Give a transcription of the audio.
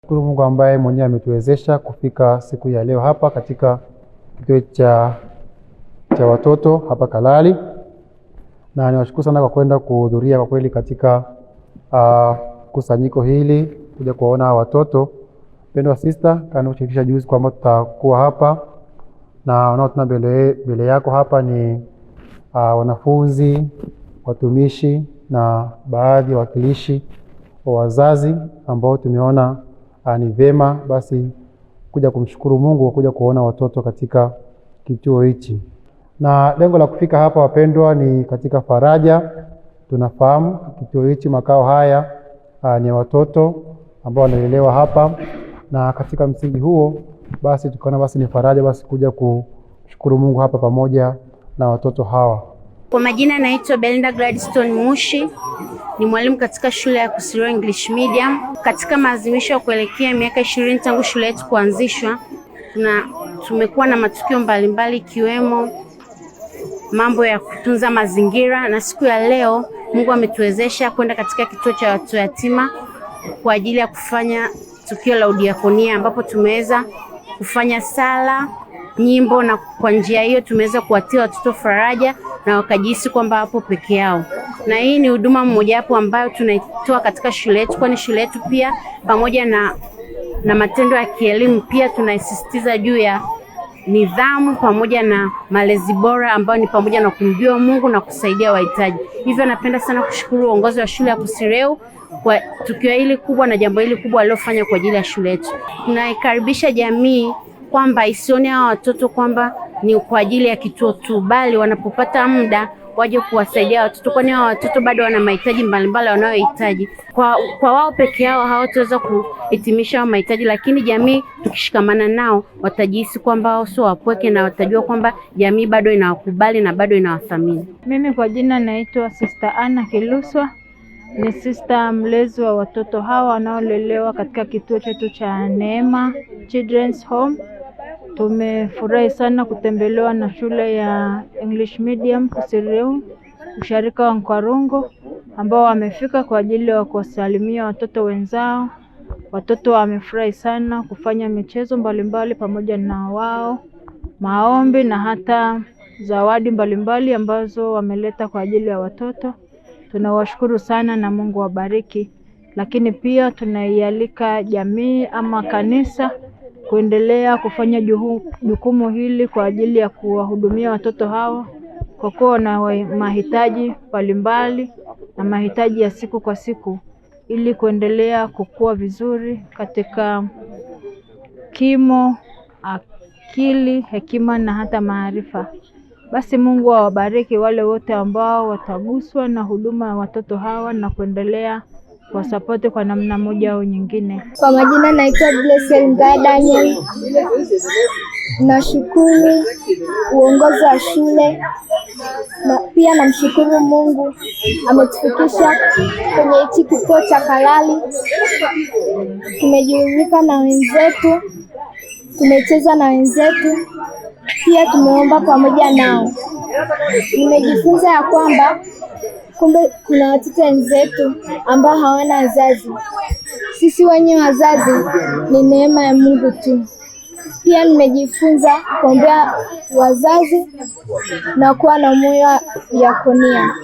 Shukuru Mungu ambaye mwenyewe ametuwezesha kufika siku ya leo hapa katika kituo cha watoto hapa Kalali, na niwashukuru sana kwa kwenda kuhudhuria kwa kweli katika kusanyiko hili kuja kuwaona watoto. Pendwa sister, kana kushirikisha juzi kwamba tutakuwa hapa na wanaotuna mbele yako hapa ni wanafunzi, watumishi na baadhi ya wakilishi wa wazazi ambao tumeona ni vema basi kuja kumshukuru Mungu kwa kuja kuona watoto katika kituo hichi. Na lengo la kufika hapa wapendwa ni katika faraja. Tunafahamu kituo hichi, makao haya ni watoto ambao wanalelewa hapa, na katika msingi huo basi tukaona basi ni faraja basi kuja kushukuru Mungu hapa pamoja na watoto hawa. Kwa majina naitwa Belinda Gladstone Mushi, ni mwalimu katika shule ya Kusiro English Medium. Katika maadhimisho ya kuelekea miaka 20 tangu shule yetu kuanzishwa, tumekuwa na matukio mbalimbali ikiwemo mambo ya kutunza mazingira, na siku ya leo Mungu ametuwezesha kwenda katika kituo cha watoto yatima kwa ajili ya kufanya tukio la udiakonia, ambapo tumeweza kufanya sala, nyimbo, na kwa njia hiyo tumeweza kuwatia watoto faraja na wakajihisi kwamba hapo peke yao. Na hii ni huduma mmoja wapo ambayo tunaitoa katika shule yetu, kwani shule yetu pia pamoja na matendo ya kielimu pia tunaisisitiza juu ya nidhamu pamoja na malezi bora ambayo ni pamoja na kumjua Mungu na kusaidia wahitaji. Hivyo napenda sana kushukuru uongozi wa shule ya Kusireu kwa tukio hili kubwa na jambo hili kubwa alilofanya kwa ajili ya shule yetu. Tunaikaribisha jamii kwamba isione hawa watoto kwamba ni kwa ajili ya kituo tu, bali wanapopata muda waje kuwasaidia watoto, kwani hawa watoto bado wana mahitaji mbalimbali wanayohitaji. Kwa wao peke yao hawataweza kuhitimisha mahitaji, lakini jamii tukishikamana nao watajihisi kwamba wao sio wapweke na watajua kwamba jamii bado inawakubali na bado inawathamini. Mimi kwa jina naitwa Sister Anna Kiluswa, ni sister mlezi wa watoto hawa wanaolelewa katika kituo chetu cha Neema Children's Home. Tumefurahi sana kutembelewa na shule ya English Medium Kusireu, usharika wa Nkwarungo, ambao wamefika kwa ajili ya kuwasalimia watoto wenzao. Watoto wamefurahi sana kufanya michezo mbalimbali pamoja na wao, maombi na hata zawadi mbalimbali ambazo wameleta kwa ajili ya watoto. Tunawashukuru sana na Mungu wabariki. Lakini pia tunaialika jamii ama kanisa kuendelea kufanya jukumu hili kwa ajili ya kuwahudumia watoto hawa, kwa kuwa na mahitaji mbalimbali na mahitaji ya siku kwa siku, ili kuendelea kukua vizuri katika kimo, akili, hekima na hata maarifa. Basi Mungu awabariki wale wote ambao wataguswa na huduma ya watoto hawa na kuendelea kwa support kwa namna moja au nyingine. Kwa majina naitwa Blessed Daniel. Nashukuru uongozi wa shule na pia namshukuru Mungu ametufikisha kwenye hichi kituo cha Kalali. Tumejumuika na wenzetu, tumecheza na wenzetu, pia tumeomba pamoja nao. Nimejifunza ya kwamba kumbe kuna watoto wenzetu ambao hawana wazazi. Sisi wenye wazazi ni neema ya Mungu tu. Pia nimejifunza kuombea wazazi na kuwa na moyo wa diakonia.